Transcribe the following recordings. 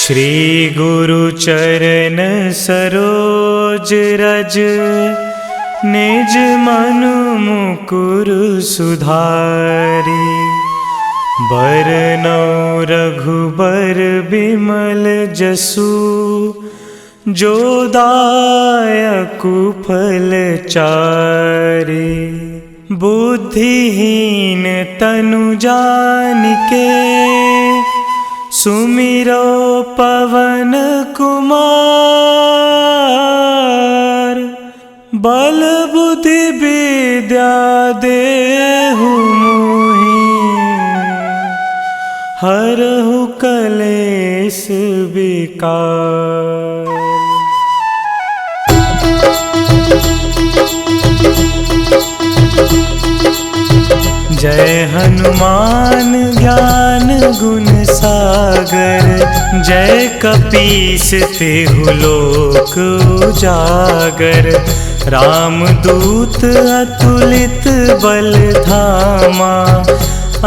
श्री गुरु चरण सरोज रज, निज मनु मुकुर सुधारी। बरनौ रघुबर बिमल जसु, जो दायकु फल चारि। बुद्धिहीन तनु जानिके, सुमिरो पवन कुमार। बल बुद्धि विद्या देहु मोहि, हरहु कलेश विकार। जय हनुमान ज्ञान गुण सागर, जय कपीस तिहु लोक उजागर। रामदूत अतुलित बल धामा,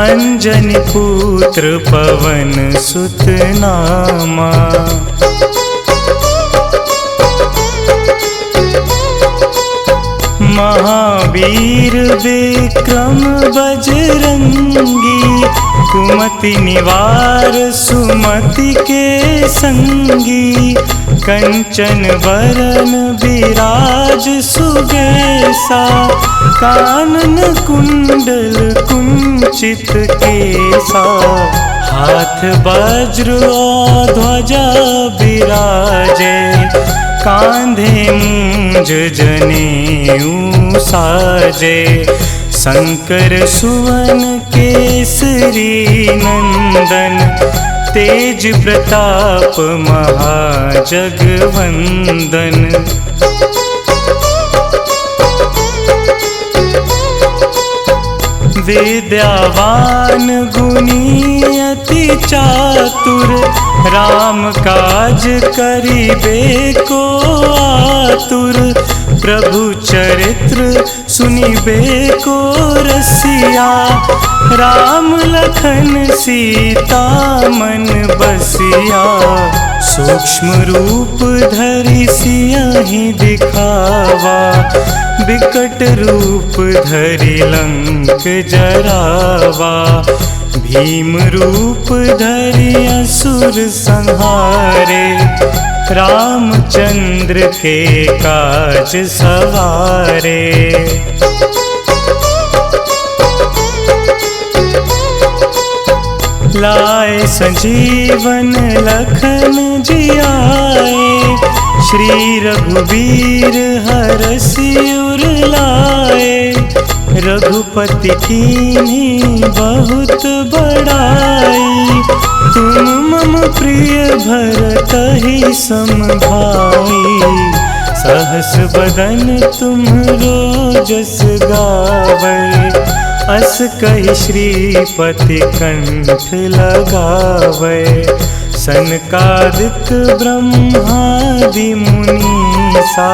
अंजनी पुत्र पवन सुत नामा। महावीर विक्रम बजरंगी, कुमति निवार सुमति के संगी। कंचन वरन विराज सुबेसा, कानन कुंडल कुंचित केसा। हाथ वज्र और ध्वजा विराजे, कांधे मूंज जनेऊ साजे। शंकर सुवन केसरी नंदन, तेज प्रताप महाजगवंदन। विद्यावान गुणी अति चातुर, राम काज करिबे को आतुर। प्रभु चरित्र सुनिबे को रसिया, राम लखन सीता मन बसिया। सूक्ष्म रूप धरि सियहि दिखावा, बिकट रूप धरि लंक जरावा। भीम रूप धरि असुर संहारे, रामचंद्र के काज सवारे। लाए संजीवन लखन जियाए, श्री रघुवीर हरषि उर लाए। रघुपति कीन्ही बहुत बड़ाई, तुम मम प्रिय भरतहि सम भाई। सहस बदन तुम्हरो जस गावै, अस कहि श्रीपति कंठ लगावै। सनकादिक ब्रह्मादि मुनीसा,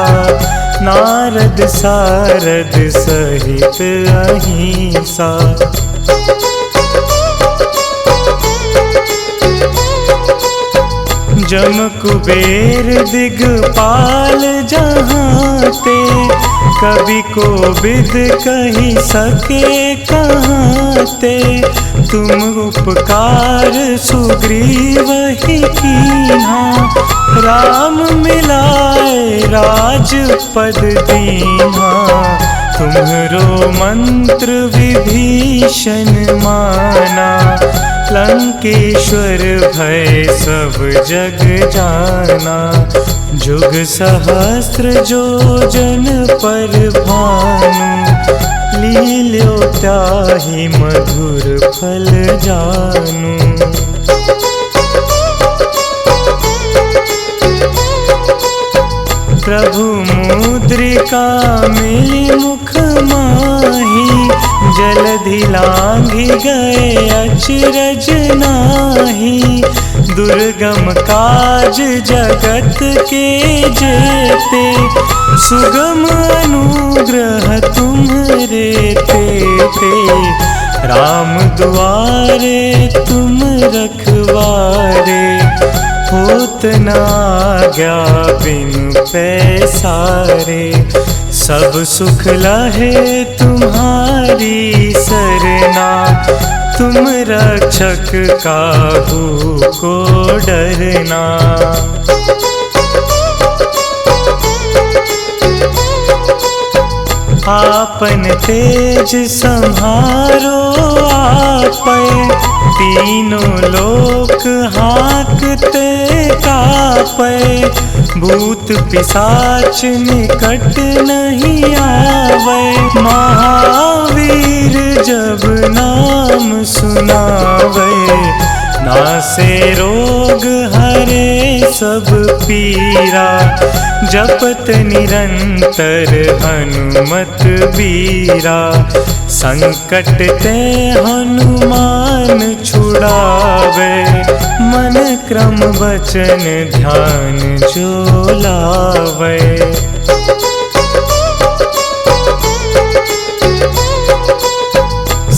नारद सारद सहित अहिंसा। जम कुबेर दिगपाल जहांते, कवि कोविद कहि सके कहाते। तुम उपकार सुग्रीवहि कीन्हा, राम मिलाए राजपद दीन्हा। तुम्हरो मंत्र विभीषण माना, लंकेश्वर भय सब जग जाना। जुग सहस्त्र जो जन पर भानु, लील्यो ताहि मधुर फल जानू। प्रभु मुद्रिका मिली मुख माही, जलधि लांघि गए अचरज नाही। दुर्गम काज जगत के जेते, सुगम अनुग्रह तुम्हरे तेते। राम दुआरे तुम रखवारे, होत न आज्ञा बिनु पैसारे। सब सुख लहे तुम्हारी सरना, तुम रक्षक काहू को डरना। आपन तेज संहारो आपै, तीनों लोक हाँकते कापै। भूत पिशाच निकट नहीं आवे, महावीर जब नाम सुनावे। नासे रोग हरे सब पीरा, जपत निरंतर हनुमत बीरा। संकट ते हनुमान छुड़ावे, मन क्रम वचन ध्यान जो लावे।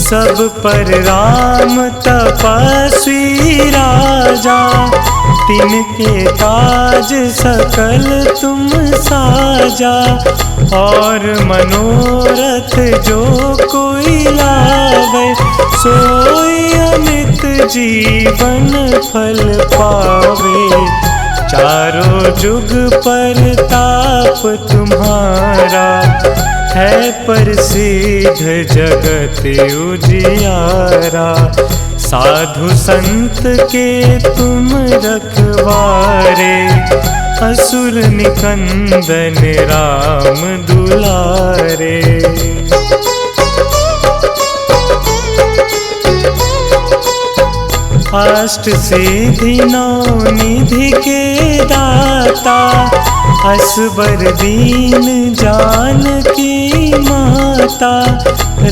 सब पर राम तपस्वी राजा, तिनके काज सकल तुम साजा। और मनोरथ जो कोई लावे, सोई अमित जीवन फल पावे। चारों जुग परताप तुम्हारा, है प्रसिद्ध जगत उजियारा। साधु संत के तुम रखवारे, असुर निकंदन राम दुलारे। अष्ट सिद्धि नौ निधि के दाता, असबर दीन जानकी माता।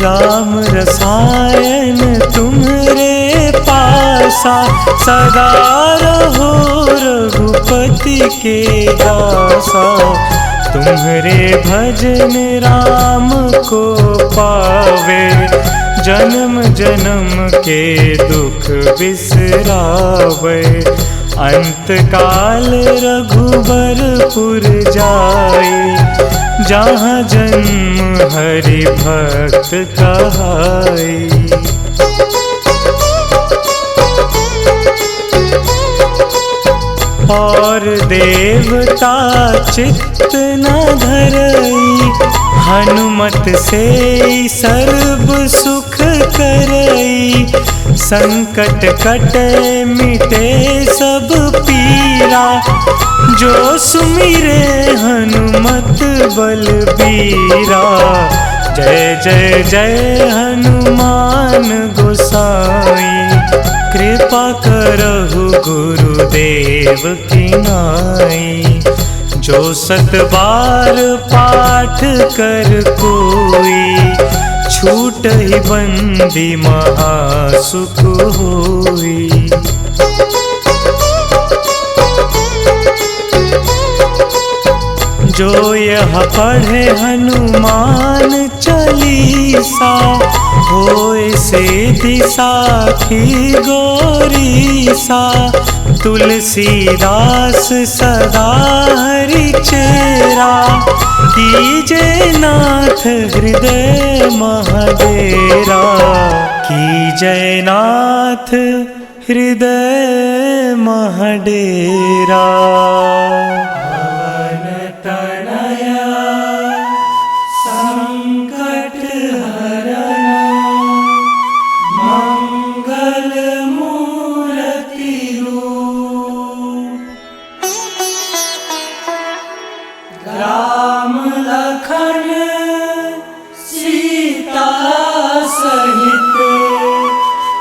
राम रसायन तुम्हरे पासा, सदा रहो रघुपति के दासा। तुम्हरे भजन राम को पावे, जन्म जन्म के दुख बिसरावे। अंत काल रघुबरपुर जाई, जहाँ जन्म हरि भक्त कहाई। और देवता चित्त न धरई, हनुमत से सर्व सुख करई। संकट कटे मिटे सब पीरा, जो सुमिरे हनुमत बलबीरा। जय जय जय हनुमान गोसाई, कृपा करहु गुरुदेव की नाई। जो सत बार पाठ कर कोई, छूट ही बंदी महासुख होई। जो यह पढ़े हनुमान चालीसा, होए सिद्धि साखी गौरीसा। तुलसीदास सदा हरि चेरा, कीजे नाथ हृदय महडेरा। कीजे नाथ हृदय महडेरा। राम लखन सीता सहित,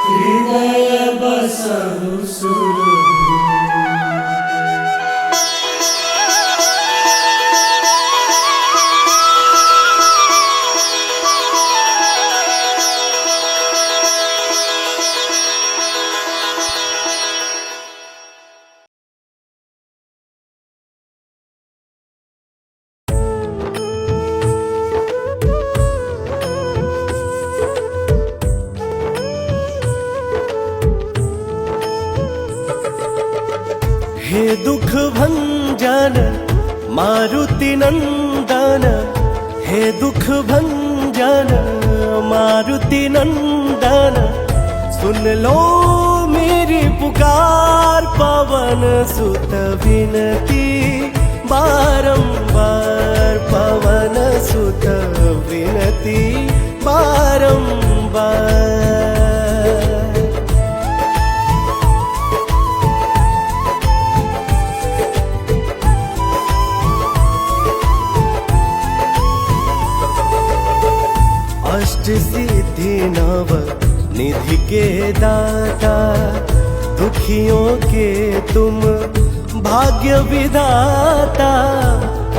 हृदय बसहु सुरभूप। हे दुख भंजन मारुति नंदन, हे दुख भंजन मारुति नंदन, सुन लो मेरी पुकार पवन सुत विनती बारंबार, पवन सुत विनती बारंबार। अष्ट सिद्धि नव निधि के दाता, दुखियों के तुम भाग्य विधाता।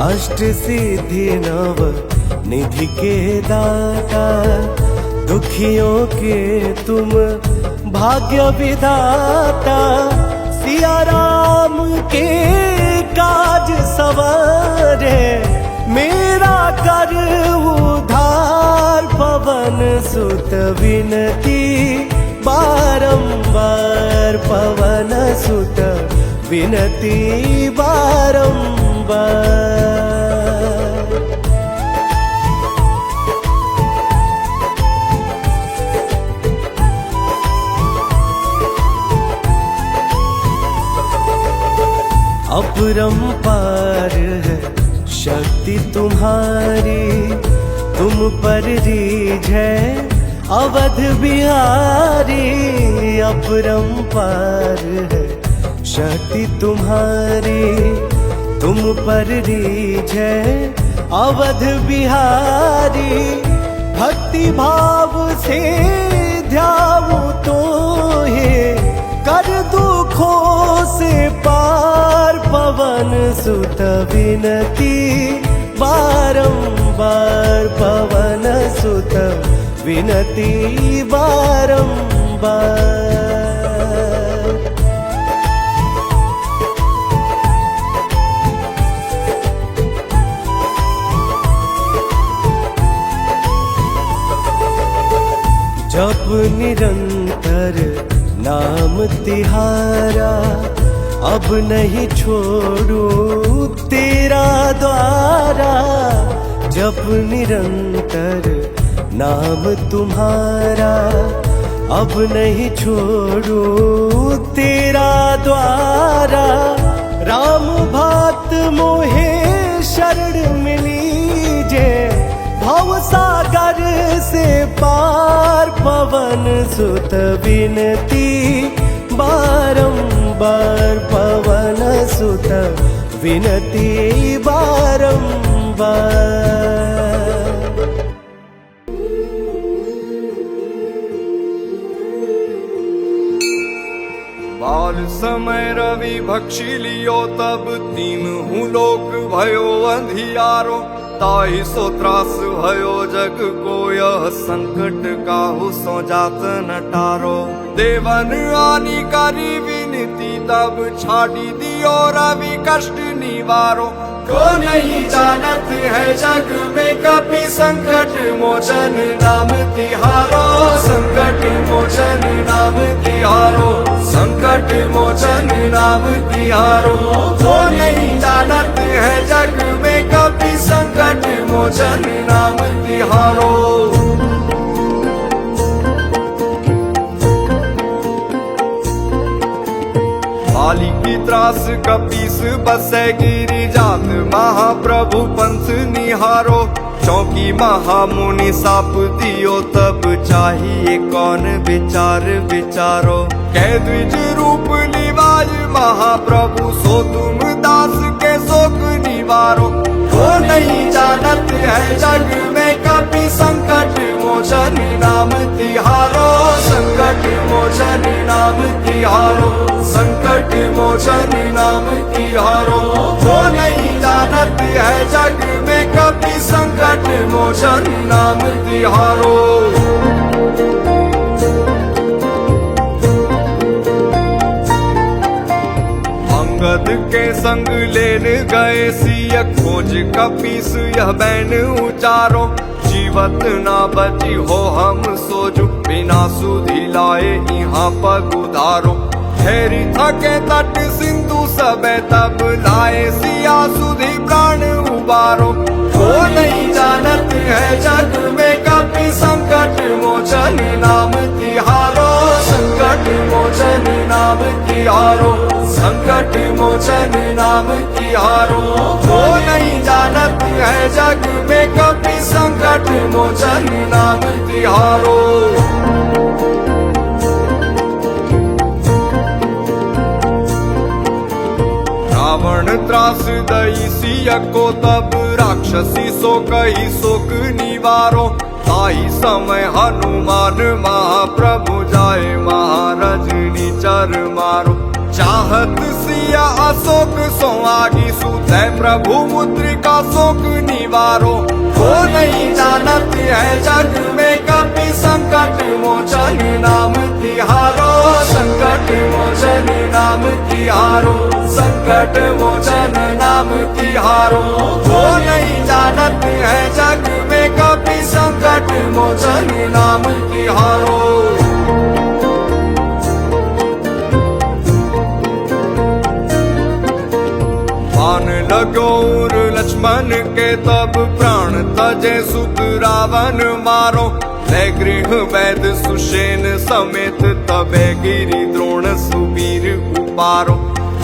अष्ट सिद्धि नव निधि के दाता, दुखियों के तुम भाग्य विधाता। सिया राम के काज सवारे, मेरा कर उधार पवन सुत विनती बारंबार, पवन सुत विनती बारंबार। अपरंपार है शक्ति तुम्हारी, तुम पर रीझ है अवध बिहारी। अपरंपार है शक्ति तुम्हारी, तुम पर रीझ है अवध बिहारी। भक्ति भाव से ध्याऊं तो हे, कर दुखों से पार पवन सुत विनती बारंबार, पवन सुत विनती बारंबार। जप निरंतर नाम तिहारा, अब नहीं छोड़ू तेरा द्वारा। जप निरंतर नाम तुम्हारा, अब नहीं छोड़ू तेरा द्वारा। राम भक्त मोहे शरण मिलीजे, भव सागर से पार पवन सुत विनती बारंबार, पवन सुत विनती बारंबार। बाल समय रवि भक्षी लियो, तब तीनहु लोक भयो अंधियारो। ताहि सो त्रास भयो जग को, यह संकट काहू सो जात न टारो। देवन आनी करी विनती, तब छाड़ी दियो रवि कष्ट निवारो। को नहीं जानत है जग में कपि, संकट मोचन नाम तिहारो। संकट मोचन नाम तिहारो, संकट मोचन नाम तिहारो। को नहीं जानत है जग में कपि, संकट मोचन नाम तिहारो। बाली की त्रास कपीस बसे गिरी जात, महाप्रभु पंथ निहारो। चौकी महामुनि साप दियो, तब चाहिए कौन विचार विचारो। कह द्विज रूप निवाज महाप्रभु, सो तुम दास के शोक निवारो। को नहीं जानत है जग में कपि, संकट मोचन नाम तिहारो। संकट मोचन नाम तिहारो, संकट मोचन नाम तिहारो। को नहीं जानत है जग में कपि, संकट मोचन नाम तिहारो। अंगद के संग लेन गए सिय, खोज कपीस यह बैन उचारो। जीवत ना बची हो हम सोजु, बिना सुधि लाए यहाँ पग उधारो। ठहरी थके तट सिंधु सबे तब लाए सिया सुधी प्राण उबारो। वो नहीं जानत है जग में कभी संकट मोचन नाम तिहारो, संकट मोचन नाम तिहारो, संकट मोचन नाम तिहारो। वो नहीं जानत है जग में कभी संकट मोचन नाम तिहारो। रावण त्रास दई सिया को तब राक्षसी सो कही शोक निवारो। ताई समय हनुमान महाप्रभु जाए महारजनी चर मारो। चाहत सिया अशोक सो आगी सुते प्रभु मुद्रिका शोक निवारो। वो नहीं जानत है जग में कभी संकट मोचन नाम तिहारो, संकट मोचन नाम तिहारो, संकट मोचन नाम तिहारो। वो नहीं जानत है जग में कभी संकट मोचन नाम तिहारो। बाण लगोर लक्ष्मण के तब प्राण तजे सुत रावण मारो। ले गृह वैद सुषेण समेत तबे गिरि द्रोण सुवीर उपारो।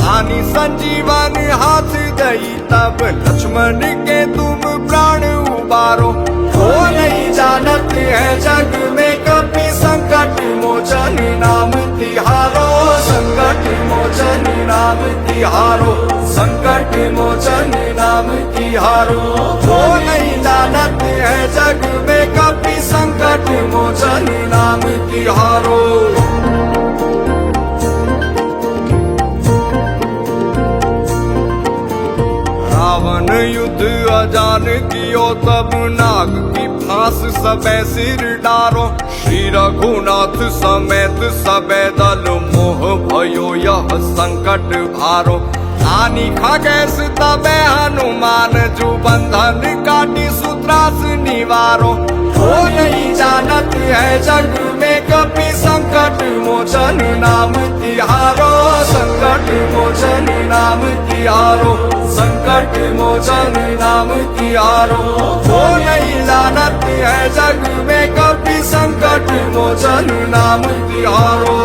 आनी संजीवन हाथ दई तब लक्ष्मण के तुम प्राण उबारो। वो नहीं जानत है जग में कभी संकट मोचन नाम तिहारो, संकट मोचन नाम तिहारो, संकट मोचन नाम तिहारो। वो नहीं जानत है जग में कभी संकट मोचन नाम तिहारो। रावण युद्ध अजान कियो तब नाग की फांस सबे सिर डारो। श्री रघुनाथ समेत सबे दल मोह भयो यह संकट भारो। आनी खगेश तबे हनुमान जू बंधन काटी सूत्रास निवारो। वो नहीं जानत है जग में कभी संकट मोचन नाम तिहारो, संकट मोचन नाम तिहारो, संकट मोचन नाम तिहारो। वो नहीं जानत है जग में कभी संकट मोचन नाम तिहारो।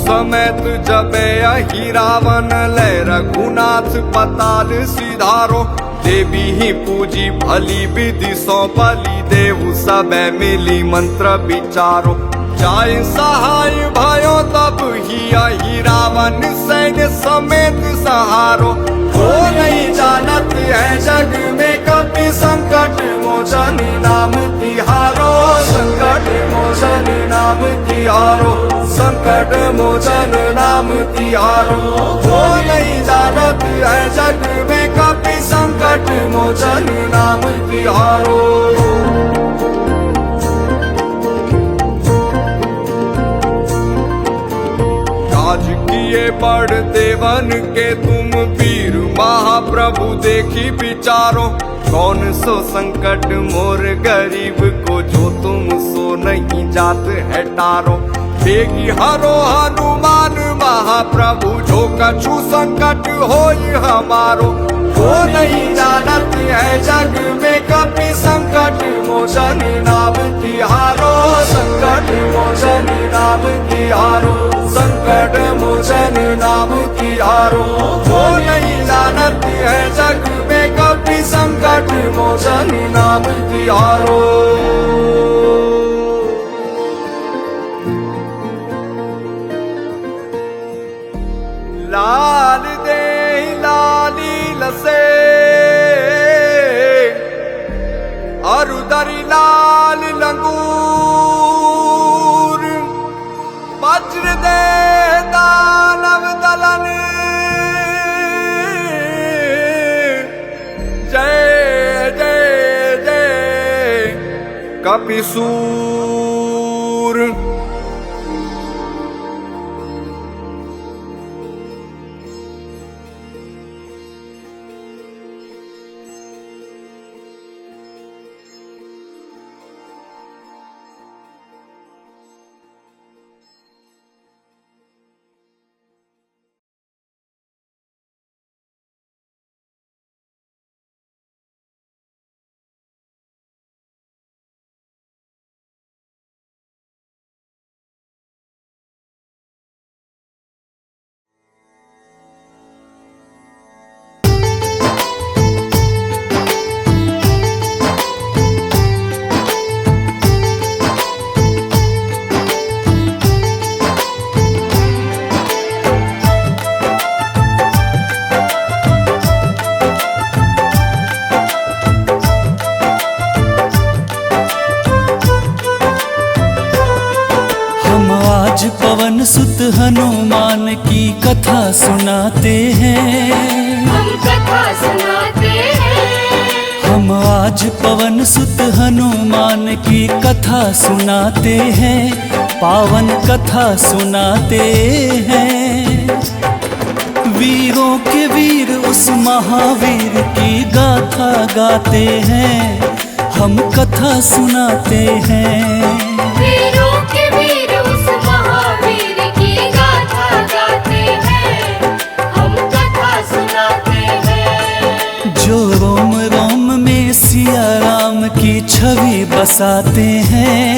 समेत जबे अहि रावण ले रघुनाथ पताल सिधारो। देवी ही पूजी भली विधि सौ बलि देहु सबे मिली मंत्र विचारो। जाय सहाय भयो तब ही अहि रावण सैन्य समेत सहारो। वो नहीं जानत है जग में कभी संकट मोचन नाम तिहारो, संकट मोचन नाम तिहारो, संकट मोचन नाम तिहारो। वो नहीं जानत है जग में कभी संकट मोचन नाम तिहारो। राज किए बड़ देवन के तुम वीर महाप्रभु देखी विचारो। कौन सो संकट मोर गरीब को जो तुम सो नहीं जात है टारो। बेगी हरो हनुमान महाप्रभु जो कछु संकट होई हमारो। वो नहीं जानत है जग में कभी संकट मोचन नाम तिहारो, संकट मोचन नाम तिहारो, संकट मोचन नाम तिहारो। वो नहीं जानत है जग में कभी संकट मोचन नाम तिहारो। लाल दे लाली लसे अरुदरी लाल लंगूर। वज्र दे दानव दलन जय जय जय कपिसूर। पवन सुत हनुमान की कथा सुनाते हैं। हम कथा सुनाते हैं। हम आज पवन सुत हनुमान की कथा सुनाते हैं, पावन कथा सुनाते हैं। वीरों के वीर उस महावीर की गाथा गाते हैं, हम कथा सुनाते हैं। वीरों के वीर उस महावीर की गाथा गाते हैं, हम कथा सुनाते हैं। जो रोम रोम में सिया राम की छवि बसाते हैं,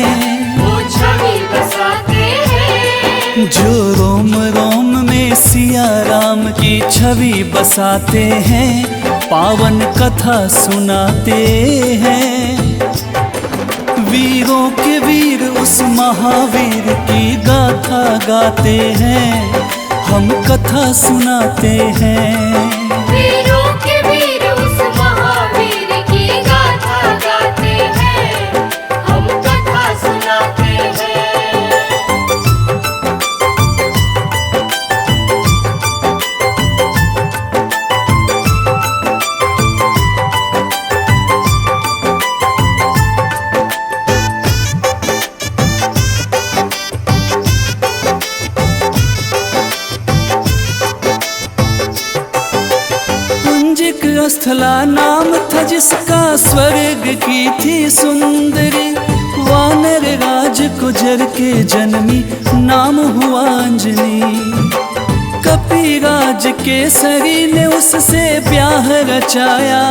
वो छवि बसाते हैं। जो रोम रोम में सिया राम की छवि बसाते हैं, पावन कथा सुनाते हैं। वीरों के वीर उस महावीर की गाथा गाते हैं, हम कथा सुनाते हैं। वीरों के वीर उस महावीर की गाथा गाते हैं, हम कथा सुनाते हैं। स्थला नाम था जिसका, स्वर्ग की थी सुंदरी। वानर राज गुजर के जन्मी, नाम हुआ अंजनी। कपिराज केसरी ने उससे ब्याह रचाया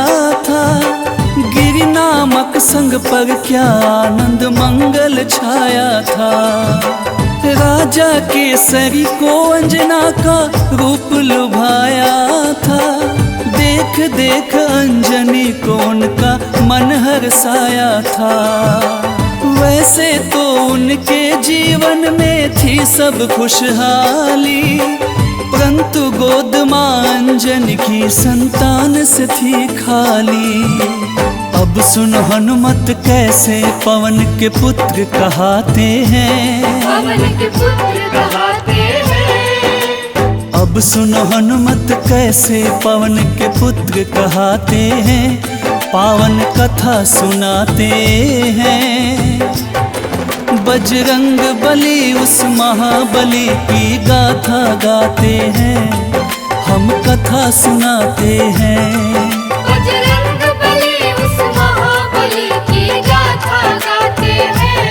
था। गिरि नामक संग पर क्या आनंद मंगल छाया था। राजा केसरी को अंजना का रूप लुभाया था। देख देख अंजनी को उनका मन हर्षाया था। वैसे तो उनके जीवन में थी सब खुशहाली, परंतु गोद मां अंजनी की संतान से थी खाली। अब सुन हनुमत कैसे पवन के पुत्र कहाते हैं। पवन के पुत्र कहाते हैं। अब सुन हनुमत कैसे पवन के पुत्र कहाते हैं, पावन कथा सुनाते हैं। बजरंग बली उस महाबली की गाथा गाते हैं, हम कथा सुनाते हैं। बजरंग बली उस महाबली की गाथा गाते हैं,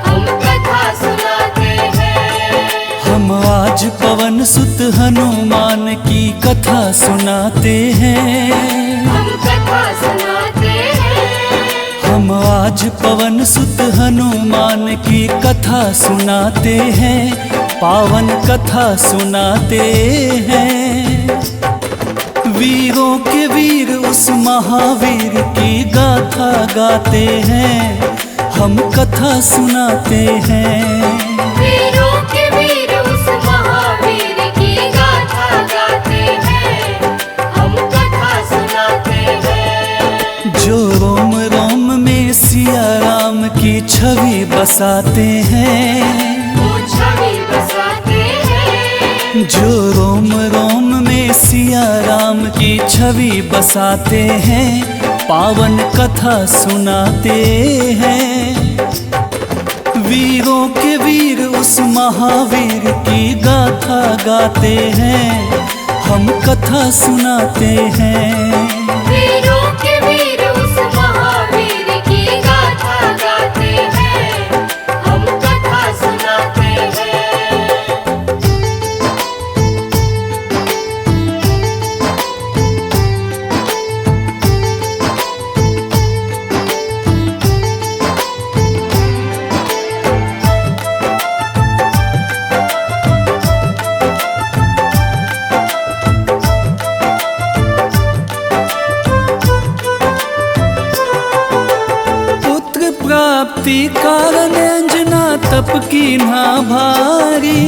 हम कथा सुनाते हैं। हम आज पवन सुत हनुमान की कथा सुनाते हैं। हम कथा सुनाते हैं। हम आज पवन सुत हनुमान की कथा सुनाते हैं, पावन कथा सुनाते हैं। वीरों के वीर उस महावीर की गाथा गाते हैं, हम कथा सुनाते हैं। वीरों के वीर उस महावीर की गाथा गाते हैं, हम कथा सुनाते हैं। जो रोम रोम में सिया राम की छवि बसाते हैं, वो छवि बसाते हैं। जो रोम रोम में सिया राम की छवि बसाते हैं, पावन कथा सुनाते हैं। वीरों के वीर उस महावीर की गाथा गाते हैं, हम कथा सुनाते हैं। वीरों के वीर उस महावीर की गाथा गाते हैं, हम कथा सुनाते हैं। प्राप्ति कारण अंजना तप की ना भारी।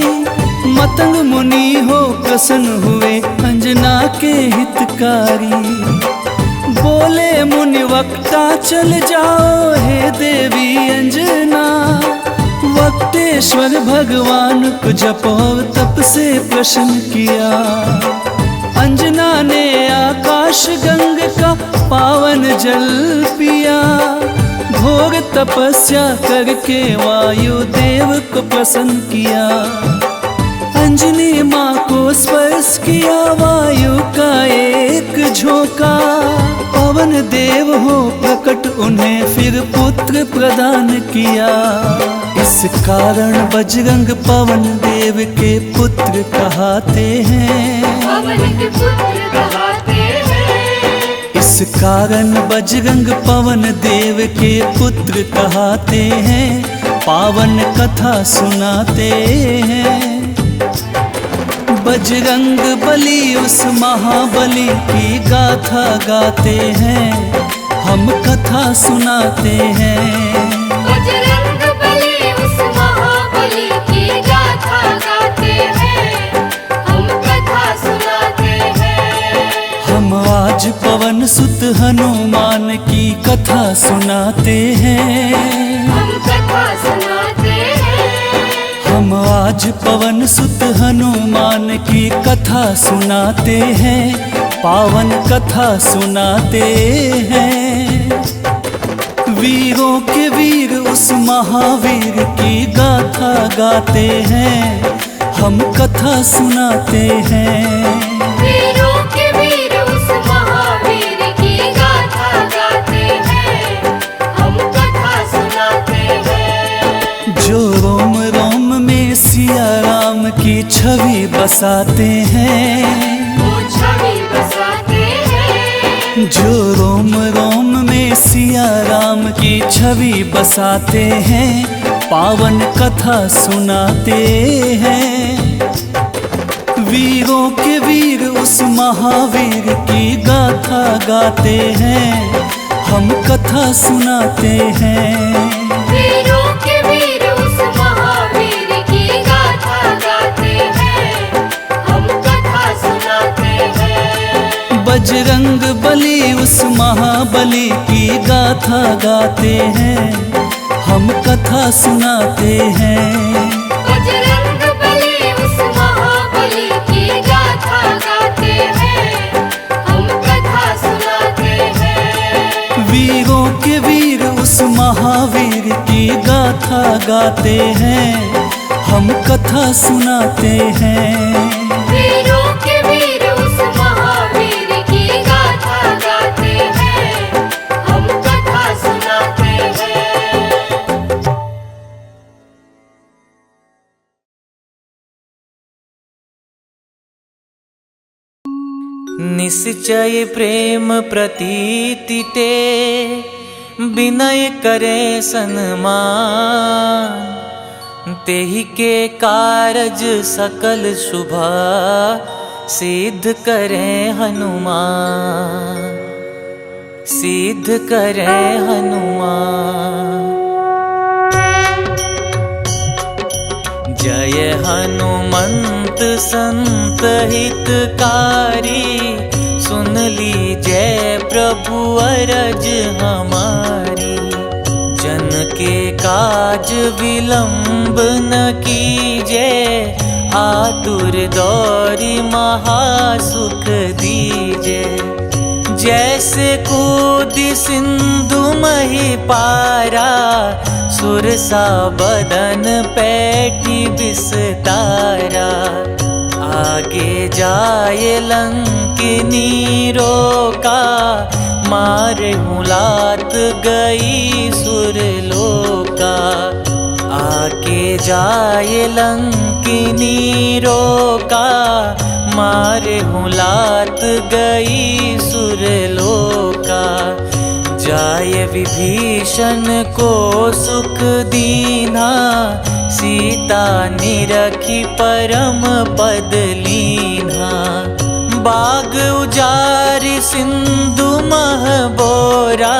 मतंग मुनि हो प्रसन्न हुए अंजना के हितकारी। बोले मुनि वक्ता चल जाओ हे देवी अंजना, वक्ते परमेश्वर भगवान को जप और तप से प्रसन्न किया। अंजना ने आकाश गंग का पावन जल पिया। घोर तपस्या करके वायु देव को प्रसन्न किया। अंजनी माँ को स्पर्श किया वायु का एक झोंका। पवन देव हो प्रकट उन्हें फिर पुत्र प्रदान किया। इस कारण बजरंग पवन देव के पुत्र कहते हैं। पवन के पुत्र कहते हैं। इस कारण बजरंग पवन देव के पुत्र कहते हैं। पावन कथा सुनाते हैं। बजरंग बली उस महाबली की गाथा गाते हैं। हम कथा सुनाते हैं। बजरंग बली उस महाबली की गाथा गाते हैं। हम कथा सुनाते हैं। हम आज पवन सुत हनुमान की कथा सुनाते हैं। हम कथा सुनाते हैं। हम आज पवन सुत हनुमान की कथा सुनाते हैं। पावन कथा सुनाते हैं। वीरों के वीर उस महावीर की गाथा गाते हैं। हम कथा सुनाते हैं। वीरों के वीर उस महावीर की गाथा गाते हैं। हम कथा सुनाते हैं। जो रोम रोम में सिया राम की छवि बसाते हैं। वो छवि बसाते हैं। जो रोम रोम में सिया राम की छवि बसाते हैं। पावन कथा सुनाते हैं। वीरों के वीर उस महावीर की गाथा गाते हैं। हम कथा सुनाते हैं। वीरों के वीर उस महावीर की गाथा गाते हैं। हम कथा सुनाते हैं। बजरंग बली उस महाबली की गाथा गाते हैं। हम कथा सुनाते हैं। बजरंग बली उस महाबली की गाथा गाते हैं। हम कथा सुनाते हैं। वीरों के वीर उस महावीर की गाथा गाते हैं। हम कथा सुनाते हैं। वीरों के वीर उस महावीर की गाथा गाते हैं। हम कथा सुनाते हैं। निश्चय प्रेम प्रतीति ते विनय करे सन्मान। तेहि के कारज सकल शुभ सिद्ध करे हनुमान। सिद्ध करे हनुमान। जय हनुमंत संत हितकारी। सुन लीजय प्रभु अरज हमारी। जन के काज विलंब न कीजे। आतुर दौरी महासुख दीजे। जैसे कूदी सिंधु मही पारा। सुरसा बदन पैठी विस्तारा। आगे जाए लंकिनी रोका। मारे मुलात गई सुरलोका। आगे जाए लंकिनी रोका। मारे मुलात गई सुरलोका। जाय विभीषण को सुख दीना। सीता निरखी परम पद लीना। बाग उजारि सिंधु मह बोरा।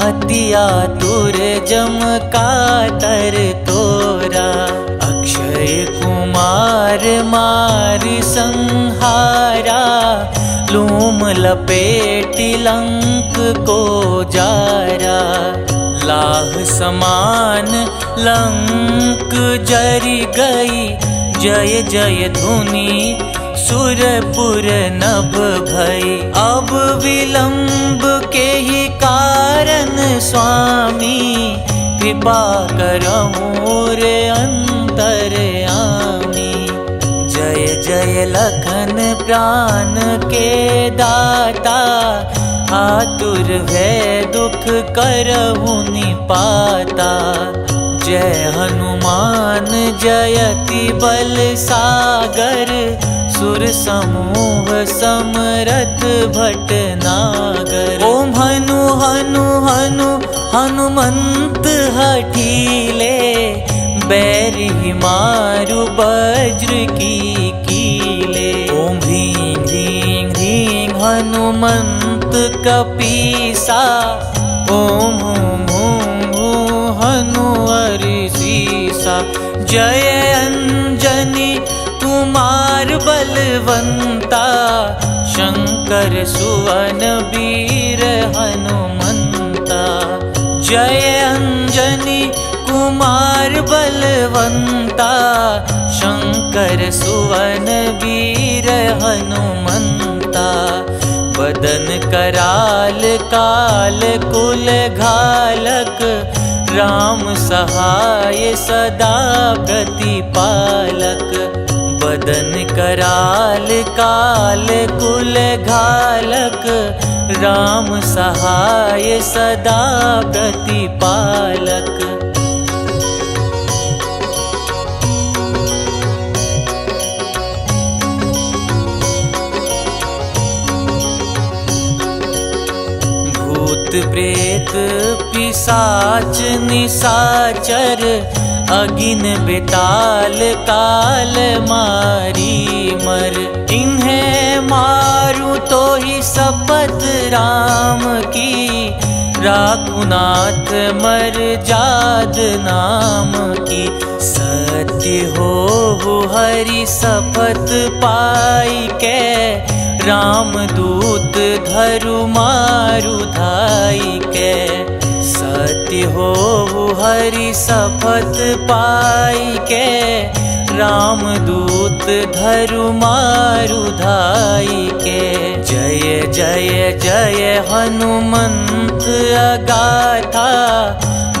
अति आतुर जम कातर तोरा। अक्षय कुमार मारि संहारा। लूम लपेटि लंक को जारा। लाह समान लंक जरी गई, जय जय धुनि सुरपुर नभ भई। अब विलंब के ही कारण स्वामी, कृपा करहु रे अंतरयामी। जय जय लखन प्राण के दाता, आतुर भय दुख करहु निपाता। जय हनुमान जयति बल सागर, सुर समूह समरथ भटनागर। ओम हनु हनु हनु हनुमंत हठीले, बैरि मारु वज्र की कीले। ओम ह्रीं ह्रीं ह्रीं हनुमंत कपीसा, ओम हूं हूं हूं हनु हरिसीसा। जय अंजनी कुमार बलवंता, शंकर सुवन वीर हनुमंता। जय अंजनी कुमार बलवंता, शंकर सुवन वीर हनुमंता। बदन कराल काल कुल घालक, राम सहाय सदा प्रतिपालक। बदन कराल काल कुल घालक, राम सहाय सदा प्रतिपालक। भूत प्रेत पिशाच निशाचर, अगिन बेताल काल मारी मर। इन्हें मारू तो ही शपथ राम की, राखुनाथ मर जाद नाम की। सत्य हो हरि शपथ पाई के, राम दूत धरु मारु धाई के। सत्य हो हरि शपथ पाई के, राम दूत धरु मारु धाई के। जय जय जय हनुमंत अगाथा,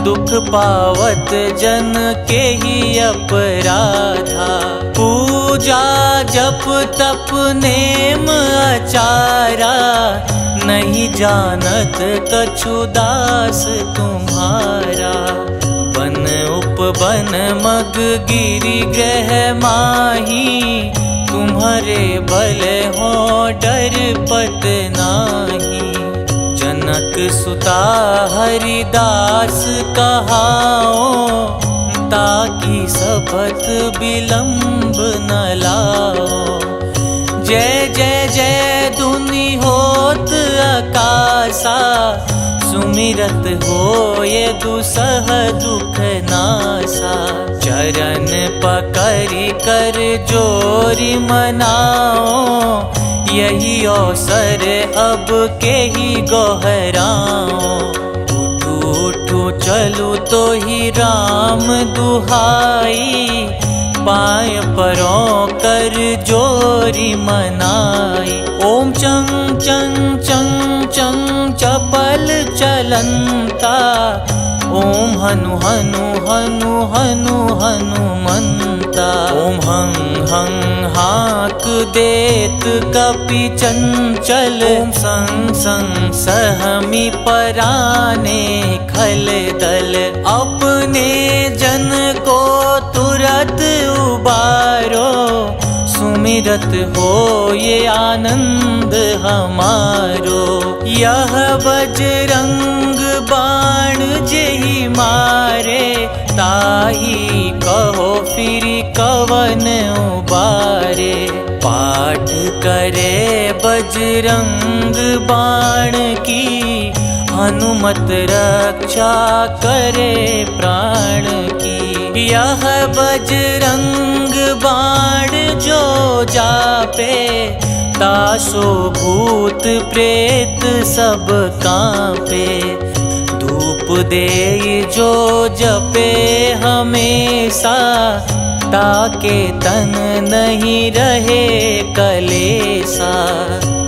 दुख पावत जन के ही अपराधा। पूजा जप तप नेम आचारा, नहीं जानत कछु दास तुम्हारा। बन उपवन मग गिरि ग्रह माही, तुम्हारे बल हो डर पत नाही। जनक सुता हरिदास कहाओ, ताकि शपथ विलंब न लाओ। जय जय जय धुनि होत आकाशा, सुमिरत हो ये दुसह दुख नासा। चरण पकड़ि कर जोरि मनाओ, यही अवसर अब के ही गोहराओ। उठू उठू चलू तो ही राम दुहाई, पाय परों कर जोरी मनाई। ओम चंग चंग चंग चंग चपल चलंता, ओम हनु हनु हनु हनु हनुमंता। ओम हं हं हाक देत कपि चंचल, ओम संग संग सहमी पराने खल दल। अपने जन को तुरत उबारो, सुमिरत हो ये आनंद हमारो। यह बजरंग बाण जेहि मारे, ताही कहो फिर कवन उबारे। पाठ करे बजरंग बाण की, हनुमत रक्षा करे प्राण की। यह बजरंग बाण जो जापे, तासो भूत प्रेत सब कांपे। धूप देई जो जपे हमेशा, ताके तन नहीं रहे कलेसा।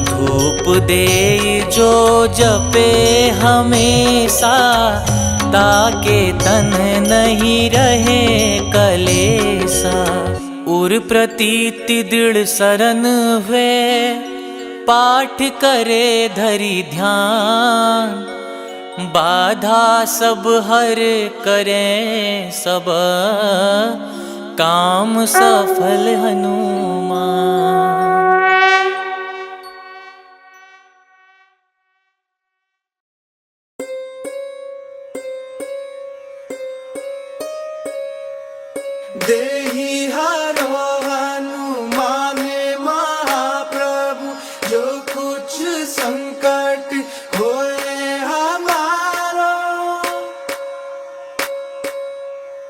धूप देई जो जपे हमेशा, ताके तन नहीं रहे कलेसा। उर प्रतीति दृढ़ सरन हुए, पाठ करे धरि ध्यान। बाधा सब हर करे सब, काम सफल हनुमान। देहि हरो हनुमान महाप्रभु, जो कुछ संकट होए हमारो।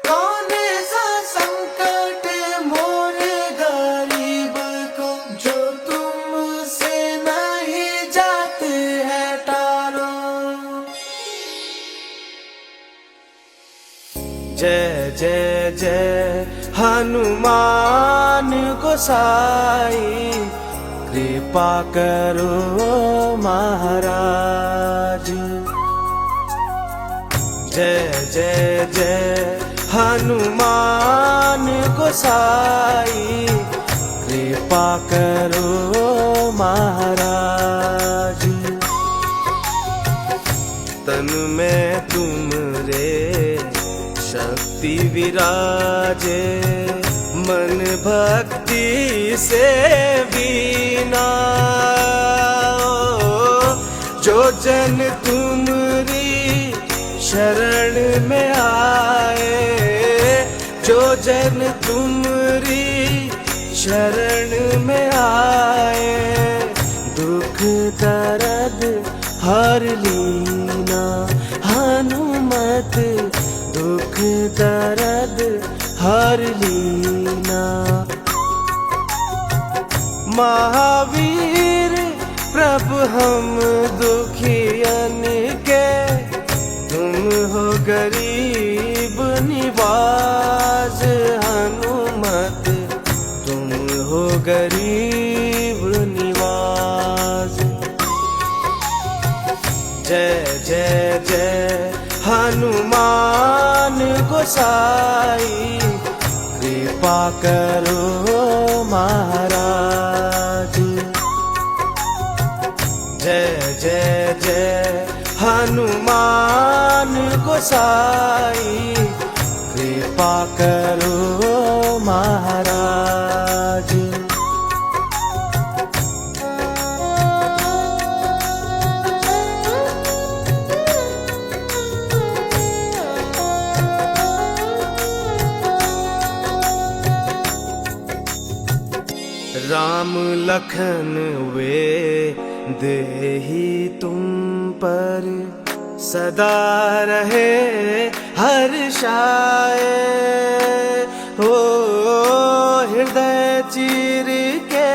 कौन सा संकट मोरे गरीब को, जो तुमसे नहीं जाते है टारो। जय जय जय हनुमान गोसाई, कृपा करो महाराज। जय जय जय हनुमान गोसाई, कृपा करो महाराज। तन में तुम रे शक्ति विराजे, मन भक्ति से बीना। जो जन तुमरी शरण में आए, जो जन तुमरी शरण में आए, दुख दर्द हर लीना। हनुमत दुख दर्द हर लीना। महावीर प्रभु हम दुखियन के, तुम हो गरीब निवाज। हनुमत तुम हो गरीब निवाज। जय जय जय हनुमान गोसाई, कृपा करो महाराज। जय जय जय हनुमान गोसाई, कृपा करो महाराज। राम लखन वे देहि तुम पर, सदा रहे हर्षाए। हो हृदय चीर के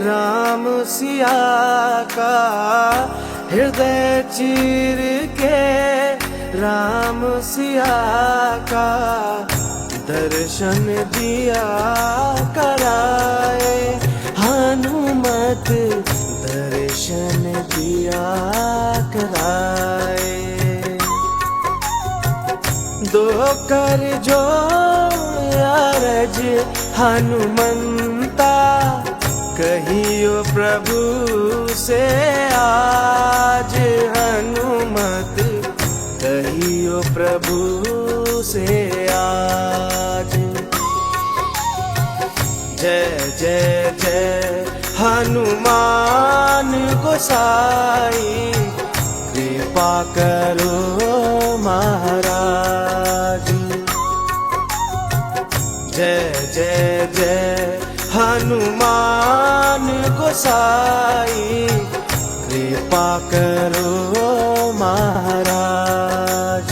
राम सिया का, हृदय चीर के राम सिया का, दर्शन दिया कराए। हनुमत दर्शन दिया कराए। दो कर जो अरज हनुमंता, कहियो प्रभु से आज। हनुमत कहियो प्रभु से आज। जय जय जय हनुमान गोसाई, कृपा करो महाराज। जय जय जय हनुमान गोसाई, कृपा करो महाराज।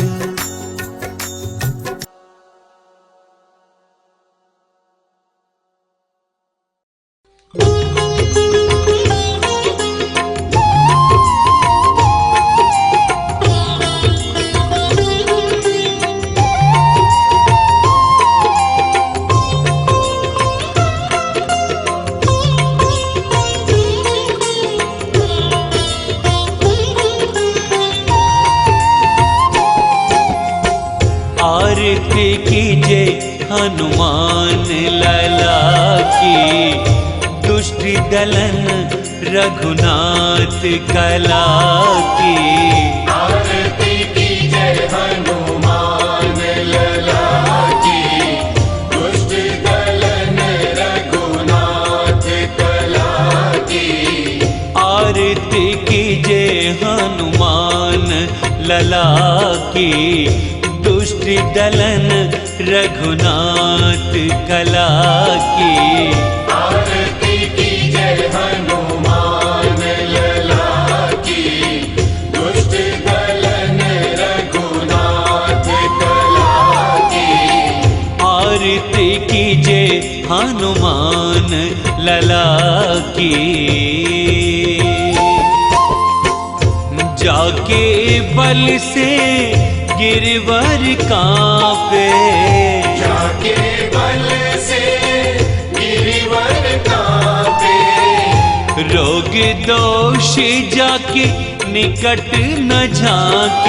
आरती कीजे हनुमान लला की, दुष्ट दलन रघुनाथ कला की। आरती कीजे हनुमान लला की, दुष्ट दलन रघुनाथ कला की। आरती कीजे हनुमान लला की, दुष्ट दलन रघुनाथ कला की। आरती कीजे हनुमान लला की, दुष्ट दलन रघुनाथ कला की। आरती कीजे हनुमान लला की। जाके बल से गिरवर कांपे, जाके बल से गिरिवर कांपे। रोग दोष जाके निकट न झाके।